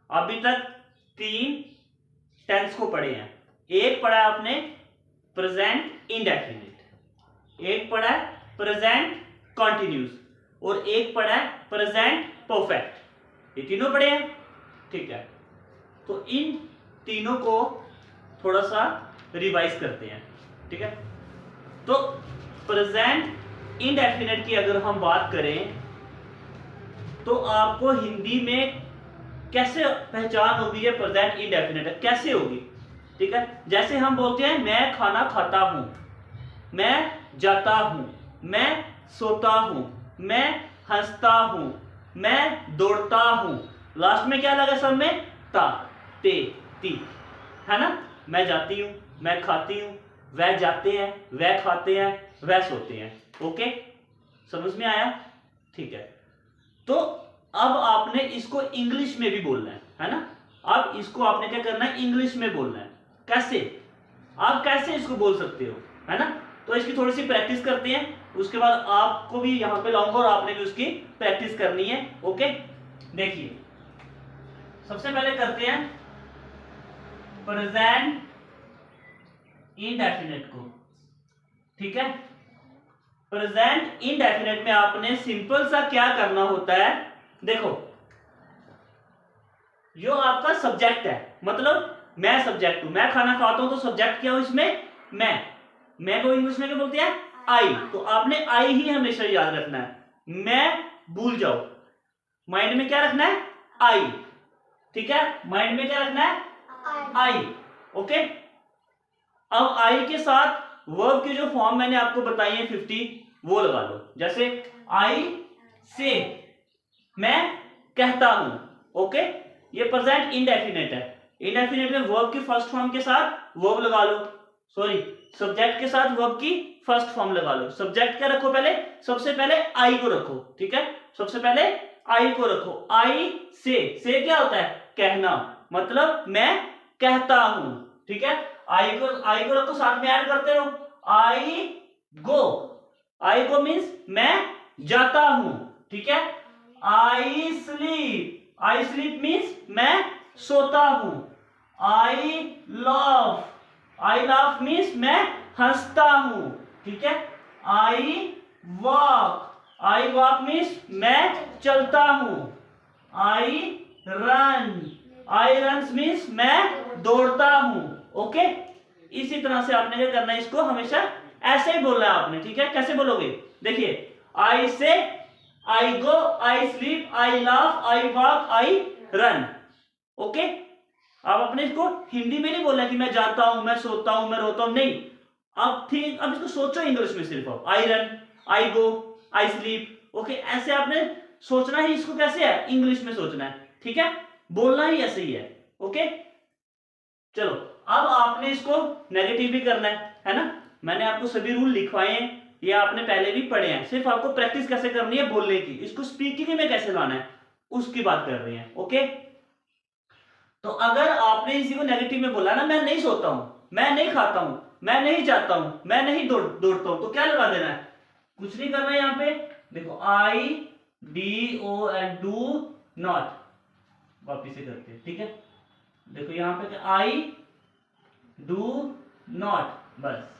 अभी तक 3 टेंस को पढ़े हैं। एक पढ़ा आपने प्रेजेंट इंडेफिनिट, एक पढ़ा है प्रेजेंट कॉन्टिन्यूस और एक पढ़ा है प्रेजेंट परफेक्ट। ये तीनों पढ़े हैं, ठीक है। तो इन तीनों को थोड़ा सा रिवाइज करते हैं, ठीक है। तो प्रेजेंट इंडेफिनिट की अगर हम बात करें तो आपको हिंदी में कैसे पहचान होगी ये प्रेजेंट इंडेफिनिट है, कैसे होगी, ठीक है। जैसे हम बोलते हैं मैं खाना खाता हूं, मैं जाता हूं, मैं सोता हूं, मैं हंसता हूं, मैं दौड़ता हूं, लास्ट में क्या लगा सब में, ता, ते, ती, है ना। मैं जाती हूं, मैं खाती हूं, वह जाते हैं, वह खाते हैं, वह सोते हैं। ओके, समझ में आया, ठीक है। तो अब आपने इसको इंग्लिश में भी बोलना है ना। अब इसको आपने क्या करना है, इंग्लिश में बोलना है। कैसे, आप कैसे इसको बोल सकते हो, है ना। तो इसकी थोड़ी सी प्रैक्टिस करते हैं, उसके बाद आपको भी यहां पे लाऊंगा और आपने भी उसकी प्रैक्टिस करनी है। ओके, देखिए सबसे पहले करते हैं प्रेजेंट इंडेफिनिट को, ठीक है। प्रेजेंट इंडेफिनिट में आपने सिंपल सा क्या करना होता है, देखो जो आपका सब्जेक्ट है, मतलब मैं सब्जेक्ट हूं, मैं खाना खाता हूं, तो सब्जेक्ट क्या हो इसमें, मैं को इंग्लिश में क्या बोलते हैं, आई। तो आपने आई ही हमेशा याद रखना है, मैं भूल जाओ, माइंड में क्या रखना है, आई, ठीक है। माइंड में क्या रखना है, आई। ओके, अब आई के साथ वर्ब की जो फॉर्म मैंने आपको बताई है 50, वो लगा लो। जैसे आई से, मैं कहता हूं। ओके, ये प्रेजेंट इंडेफिनिट है। इंडेफिनिट में वर्ब की फर्स्ट फॉर्म के साथ वर्ब लगा लो, सॉरी सब्जेक्ट के साथ वर्ब की फर्स्ट फॉर्म लगा लो। सब्जेक्ट क्या रखो पहले, सबसे पहले आई को रखो, ठीक है। सबसे पहले आई को रखो, आई से क्या होता है, कहना, मतलब मैं कहता हूं, ठीक है। आई को रखो, साथ में ऐड करते रहो, आई गो, आई गो मीन्स मैं जाता हूं, ठीक है। आई स्लीप मीन्स मैं सोता हूं। आई लाफ मीन्स मैं हंसता हूं, ठीक है। आई वॉक मीन्स मैं चलता हूं। आई रन मीन्स मैं दौड़ता हूं। ओके, इसी तरह से आपने क्या करना है, इसको हमेशा ऐसे ही बोलना है आपने, ठीक है। कैसे बोलोगे, देखिए I say, I go, I sleep, I laugh, I walk, I run. Okay, अब अपने इसको हिंदी में नहीं बोलना कि मैं जाता हूं, मैं सोता हूं, मैं रोता हूं, नहीं। अब इसको सोचो इंग्लिश में सिर्फ, आप आई run, I go, I sleep. Okay, ऐसे आपने सोचना ही, इसको कैसे है, इंग्लिश में सोचना है, ठीक है। बोलना ही ऐसे ही है। ओके, चलो अब आपने इसको नेगेटिव भी करना है ना। मैंने आपको सभी रूल लिखवाए हैं, ये आपने पहले भी पढ़े हैं, सिर्फ आपको प्रैक्टिस कैसे करनी है बोलने की, इसको स्पीकिंग में कैसे लाना है उसकी बात कर रहे हैं। ओके, तो अगर आपने इसी को नेगेटिव में बोला ना, मैं नहीं सोता हूं, मैं नहीं खाता हूं, मैं नहीं जाता हूं, मैं नहीं दौड़ता हूं, तो क्या लगा देना है, कुछ नहीं करना है। यहां पे देखो आई DO एंड डू नॉट, वापिस से करते हैं, ठीक है। देखो यहां पे आई डू नॉट, बस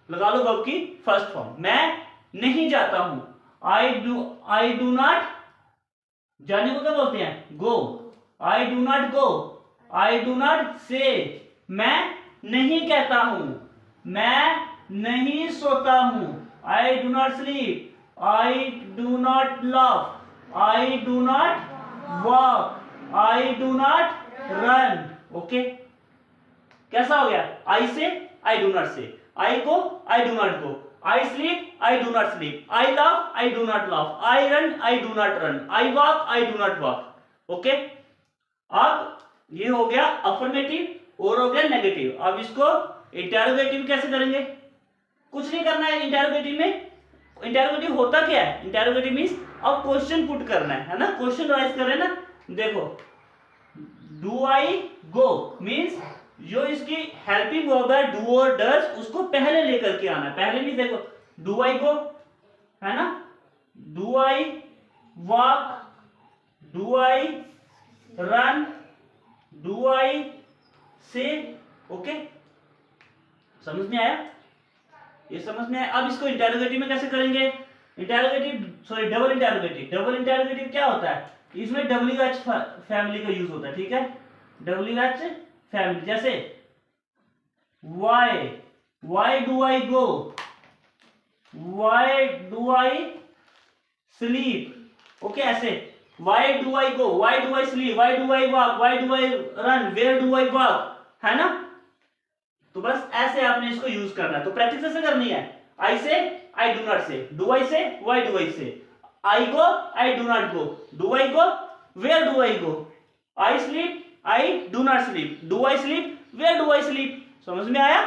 लगा लो वर्ब की फर्स्ट फॉर्म। मैं नहीं जाता हूं, आई डू नॉट, जाने को क्या बोलते हैं, go, I do not go, I do not say, मैं नहीं कहता हूं, मैं नहीं सोता हूं, I do not sleep, I do not laugh, I do not walk, I do not run. Okay, कैसा हो गया, I say, I do not say, I go, I do not go, I sleep, I do not sleep, I laugh, I do not laugh, I run, I do not run, I walk, I do not walk. Okay, अब ये हो गया affirmative और हो गया negative. अब इसको interrogative कैसे करेंगे, कुछ नहीं करना है इंटेरोगेटिव में। इंटेरोगेटिव होता क्या है, इंटेरोगेटिव मींस अब क्वेश्चन पुट करना है ना, क्वेश्चन राइज कर रहे हैं ना। देखो डू आई गो मींस जो इसकी हेल्पिंग वर्ब है डू और डज, उसको पहले लेकर के आना है। पहले भी देखो डू आई गो, है ना, do I walk, do I run, do I, से। ओके, समझ में आया? ये समझ में आया? अब इसको इंटेरोगेटिव में कैसे करेंगे? डबल इंटेरोगेटिव क्या होता है? इसमें WH फैमिली का यूज होता है, ठीक है? WH फैमिली, जैसे why do I go, why do I sleep, okay ऐसे why do I go, why do I sleep, why do I walk, why do I run, where do I walk, है ना? तो बस ऐसे आपने इसको use करना है। तो प्रैक्टिस ऐसे करनी है। I say, I do not say, do I say, why do I say, I go, I do not go, do I go, where do I go, I sleep, I do not sleep, do I sleep, where do I sleep। समझ में आया?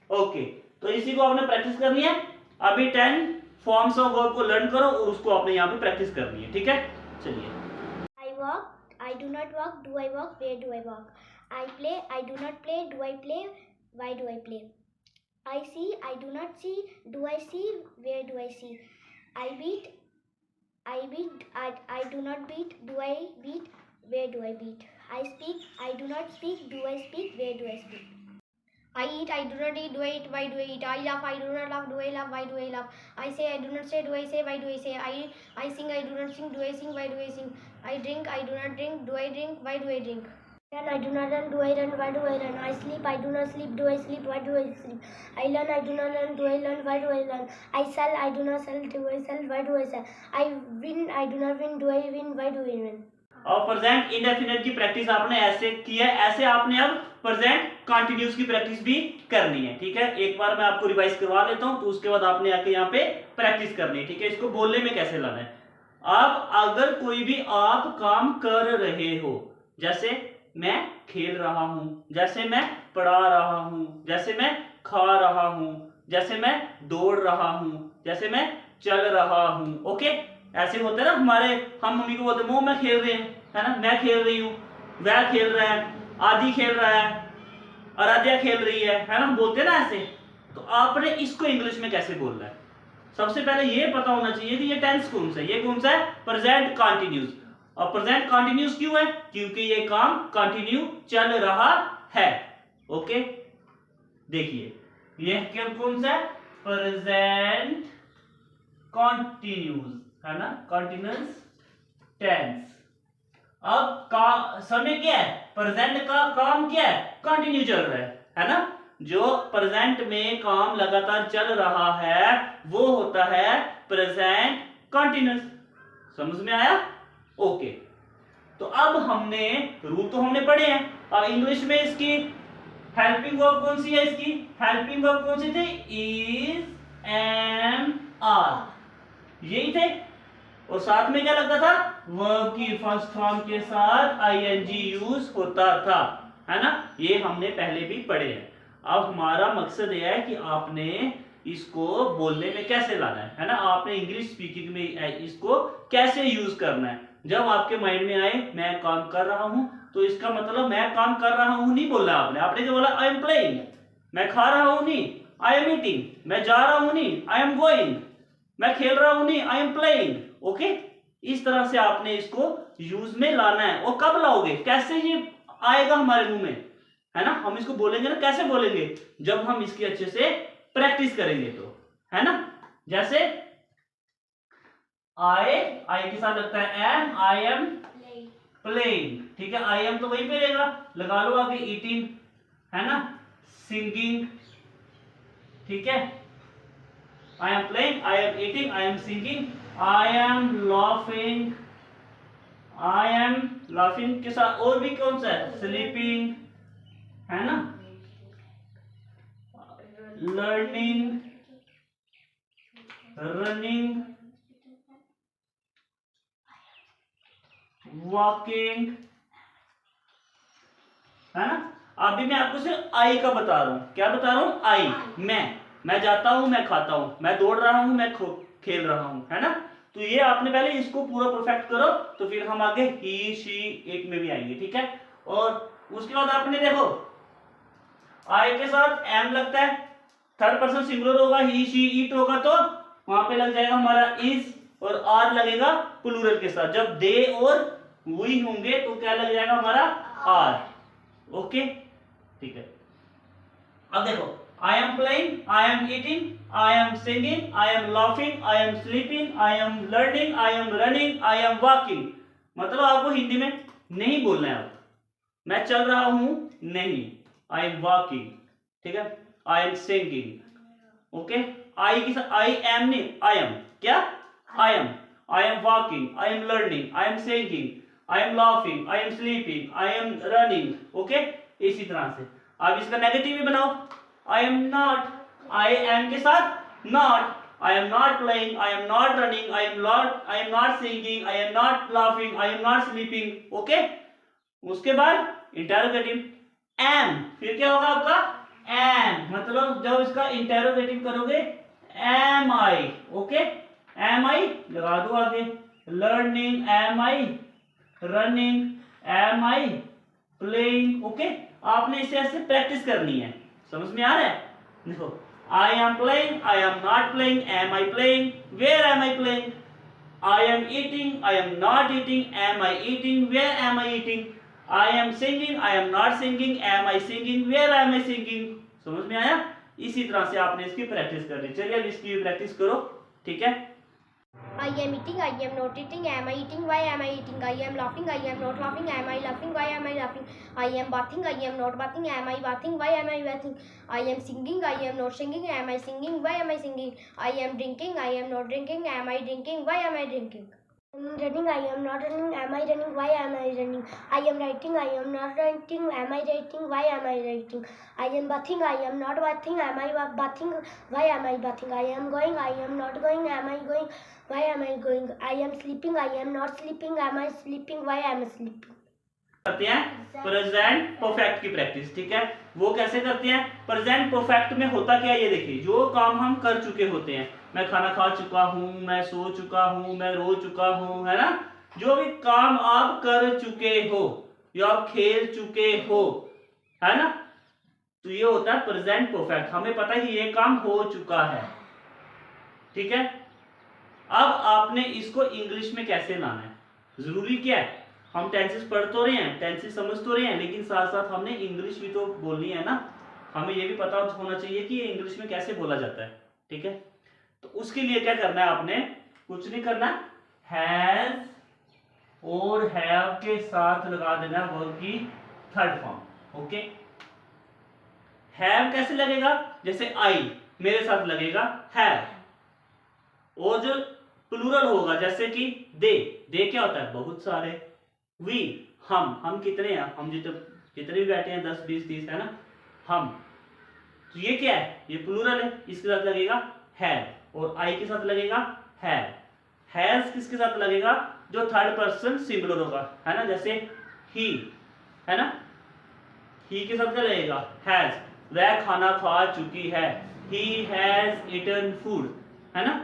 Okay, तो इसी को आपने practice करनी है। अभी 10 फॉर्म्स ऑफ वर्ब को लर्न करो और उसको आपने यहाँ पे प्रैक्टिस करनी है, ठीक है? चलिए। I walk, I do not walk, do I walk, where do I walk, I play, I do not play, do I play, why do I play, I see, I do not see, do I see, where do I see, I beat, I do not beat, do I beat, where do I beat, I speak, I do not speak, do I speak, where do I speak, I eat, I do not eat, do I eat, why do I eat, I laugh, I do not laugh, do I laugh, why do I laugh, I say, I do not say, do I say, why do I say, I sing, I do not sing, do I sing, why do I sing, I drink, I do not drink, do I drink, why do I drink, run, I do not run, do I run, why do I run, I sleep, I do not sleep, do I sleep, why do I sleep, I learn, I do not learn, do I learn, why do I learn, I sell, I do not sell, do I sell, why do I sell, I win, I do not win, do I win, why do I win। और present indefinite की practice आपने ऐसे की है, ऐसे आपने अब present continuous की प्रैक्टिस भी करनी है, ठीक है? एक बार मैं आपको रिवाइज करवा लेता हूं, तो उसके बाद आपने आके यहाँ पे प्रैक्टिस करनी है, ठीक है? इसको बोलने में कैसे लाना है। अब अगर कोई भी आप काम कर रहे हो, जैसे मैं खेल रहा हूं, जैसे मैं पढ़ा रहा हूं, जैसे मैं खा रहा हूं, जैसे मैं दौड़ रहा हूं, जैसे मैं चल रहा हूं, ओके? ऐसे होते हैं ना हमारे, हम मम्मी को बोलते हैं मैं खेल रहे हैं, है ना? मैं खेल रही हूँ, वह खेल रहा है, आदि खेल रहा है, आराध्या खेल रही है ना? बोलते हैं ना ऐसे। तो आपने इसको इंग्लिश में कैसे बोलना है? सबसे पहले ये पता होना चाहिए कि ये टेंस कौन सा है। ये कौन सा है? Present continuous. और प्रेजेंट कंटिन्यूस क्यों है? क्योंकि ये काम कंटिन्यू चल रहा है, ओके? देखिए ये कौन सा है? प्रेजेंट कंटिन्यूस, है ना? Continuous tense. अब का समय क्या है? प्रेजेंट का काम क्या है? कंटिन्यू चल रहा है ना? जो प्रेजेंट में काम लगातार चल रहा है वो होता है प्रेजेंट कंटिन्यूस। समझ में आया? ओके, तो अब हमने रूल तो हमने पढ़े हैं। अब इंग्लिश में इसकी हेल्पिंग वर्ब कौन सी है? इसकी हेल्पिंग वर्ब कौन सी थी? इज, एम, आर, यही थे। और साथ में क्या लगता था? वर्ब की फर्स्ट फॉर्म के साथ आईएनजी यूज होता था, है ना? ये हमने पहले भी पढ़े हैं। अब हमारा मकसद यह है कि आपने इसको बोलने में कैसे लाना है ना? आपने इंग्लिश स्पीकिंग में इसको कैसे यूज करना है। जब आपके माइंड में आए मैं काम कर रहा हूं, तो इसका मतलब मैं काम कर रहा हूं नहीं बोला आपने क्या बोला? आई एम प्लेइंग। मैं खा रहा हूं नहीं, आई एम ईटिंग। मैं जा रहा हूं नहीं, आई एम गोइंग। मैं खेल रहा हूं नहीं, आई एम प्लेइंग, ओके? इस तरह से आपने इसको यूज में लाना है। और कब लाओगे? कैसे ये आएगा हमारे मुंह में, है ना? हम इसको बोलेंगे ना, कैसे बोलेंगे? जब हम इसकी अच्छे से प्रैक्टिस करेंगे तो, है ना? जैसे आई के साथ लगता है एम, आई एम प्लेइंग, ठीक है? आई एम तो वहीं पे रहेगा, लगा लो आगे ईटिंग, है ना? सिंगिंग, ठीक है? I am playing, I am eating, I am singing, I am laughing, I am laughing के साथ और भी कौन सा है? स्लीपिंग, है ना? लर्निंग, रनिंग, वॉकिंग, है ना? अभी मैं आपको सिर्फ आई का बता रहा हूं। क्या बता रहा हूं? आई। मैं जाता हूं, मैं खाता हूं, मैं दौड़ रहा हूं, मैं खेल रहा हूं, है ना? तो ये आपने पहले इसको पूरा परफेक्ट करो, तो फिर हम आगे ही, शी, इट में भी आएंगे, ठीक है? और उसके बाद आपने देखो आई के साथ एम लगता है, थर्ड पर्सन सिंगुलर होगा, ही, शी, इट होगा, तो वहां पे लग जाएगा हमारा इज, और आर लगेगा प्लूरल के साथ। जब दे और वी होंगे तो क्या लग जाएगा हमारा आर। ओके ठीक है। अब देखो, I am playing, I am eating, I am singing, I am laughing, I am sleeping, I am learning, I am running, I am walking. मतलब आपको हिंदी में नहीं बोलना है। अब मैं चल रहा हूं नहीं, आई एम वॉकिंग, ठीक है। I am singing, okay. I की आई एम नहीं, आई एम, क्या I am walking, I am learning, I am singing, I am laughing, I am sleeping, I am running, okay. इसी तरह से अब इसका नेगेटिव भी बनाओ। I am not, I am के साथ not, I am not playing, I am not running, I am not singing, I am not laughing, I am not sleeping, okay. उसके बाद इंटेरोगेटिव एम, फिर क्या होगा आपका एम, मतलब जब इसका इंटेरोगेटिव करोगे एम आई, ओके। एम आई लगा दो आगे, learning M I, running M I, playing, okay. आपने इसे ऐसे प्रैक्टिस करनी है, समझ में आ रहा है। देखो, I am playing, I am not playing, am I playing, where am I playing, I am eating, I am not eating, am I eating, where am I eating, I am singing, I am not singing, am I singing, where am I singing. समझ में आया। इसी तरह से आपने इसकी practice करनी। चलिए अब इसकी भी प्रैक्टिस करो, ठीक है। I am eating, I am not eating, am I eating, why am I eating, I am laughing, I am not laughing, am I laughing, why am I laughing, I am bathing, I am not bathing, am I bathing, why am I bathing, I am singing, I am not singing, am I singing, why am I singing, I am drinking, I am not drinking, am I drinking, why am I drinking. I am running, I am not running, am I running, why am I running, I am writing, I am not writing, am I writing, why am I writing, I am bathing, I am not bathing, am I bathing, why am I bathing, I am going, I am not going, am I going, why am I going, I am sleeping, I am not sleeping, am I sleeping, why am I sleeping. करते हैं present perfect की practice, ठीक है। वो कैसे करते हैं, present perfect में होता क्या है ये देखिए। जो काम हम कर चुके होते हैं, मैं खाना खा चुका हूं, मैं सो चुका हूं, मैं रो चुका हूं, है ना। जो भी काम आप कर चुके हो या आप खेल चुके हो, है ना, तो ये होता है प्रेजेंट परफेक्ट। हमें पता है कि ये काम हो चुका है, ठीक है। अब आपने इसको इंग्लिश में कैसे लाना है, जरूरी क्या है, हम टेंसेस पढ़ तो रहे हैं, टेंसेस समझ तो रहे हैं, लेकिन साथ साथ हमने इंग्लिश भी तो बोलनी है ना। हमें ये भी पता होना चाहिए कि ये इंग्लिश में कैसे बोला जाता है, ठीक है। तो उसके लिए क्या करना है, आपने कुछ नहीं करना, हैज और हैव के साथ लगा देना वर्ब की थर्ड फॉर्म, ओके। हैव कैसे लगेगा, जैसे आई मेरे साथ लगेगा हैव, और जो प्लूरल होगा जैसे कि दे क्या होता है, बहुत सारे। वी हम कितने हैं, हम जितने भी बैठे हैं 10 20 30, है ना, हम। तो ये क्या है, ये प्लूरल है, इसके साथ लगेगा हैव, और आई के साथ लगेगा हैव। हैज किसके साथ लगेगा, जो थर्ड पर्सन सिंगुलर होगा, है ना, जैसे ही, है ना, ही के साथ क्या लगेगा हैज, वह खाना खा चुकी है, ही हैज ईटन फूड, है ना,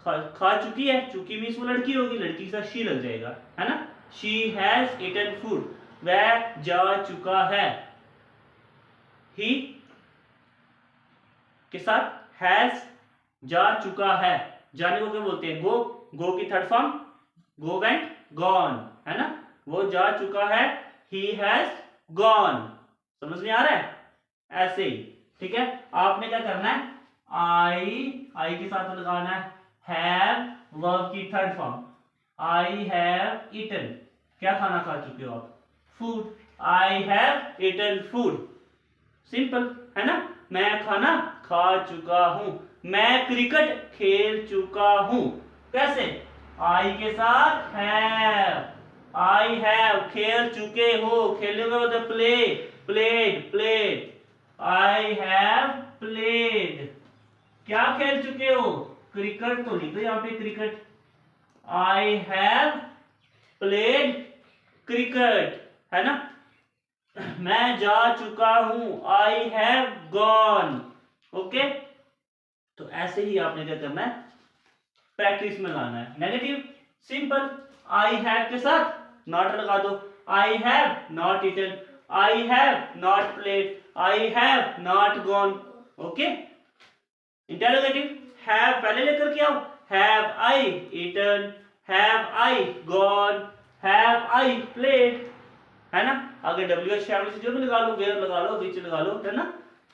खा चुकी है, चुकी मीन्स वो लड़की होगी, लड़की के साथ शी लग जाएगा, है ना। शी हैज ईटन फूड, वह जा चुका है, ही के साथ हैज जा चुका है, जाने को क्या बोलते हैं, गो की third form go went gone, है ना, वो जा चुका है, ही हैज गॉन। समझ में आ रहा है, ऐसे ही, ठीक है। आपने क्या करना है, आई के साथ लगाना है हैव वर्ब की third form, I have eaten, क्या खाना खा चुके हो आप, food, I have eaten food, simple, है ना। मैं खाना खा चुका हूं, मैं क्रिकेट खेल चुका हूं, कैसे, आई के साथ हैव, आई हैव, खेल चुके हो, खेलोगे मतलब प्लेड, आई हैव प्लेड, क्या खेल चुके हो, क्रिकेट, तो लिख दो यहाँ पे cricket, I have played cricket, है ना। मैं जा चुका हूं, आई हैव गॉन, ओके। तो ऐसे ही आपने क्या करना है, प्रैक्टिस में लाना है। नेगेटिव सिंपल, आई हैव के साथ नॉट लगा दो, I have not eaten, I have not played, I have not gone, okay. Interrogative have पहले लेकर के आओ, have I eaten, have I gone, have I played, है ना। आगे WH फैमिली से जो भी लगा लो, वेयर लगा लो, विच लगा लो, है ना।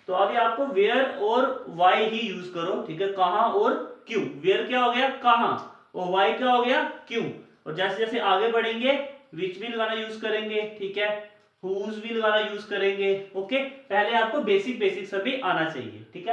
तो अभी आपको वेयर और वाई ही यूज करो, ठीक है, कहां और क्यों। वेयर क्या हो गया कहां, और वाई क्या हो गया क्यों। और जैसे जैसे आगे बढ़ेंगे विच भी लगाना यूज करेंगे, ठीक है, हुज भी लगाना यूज करेंगे। ओके, पहले आपको बेसिक सभी आना चाहिए, ठीक है।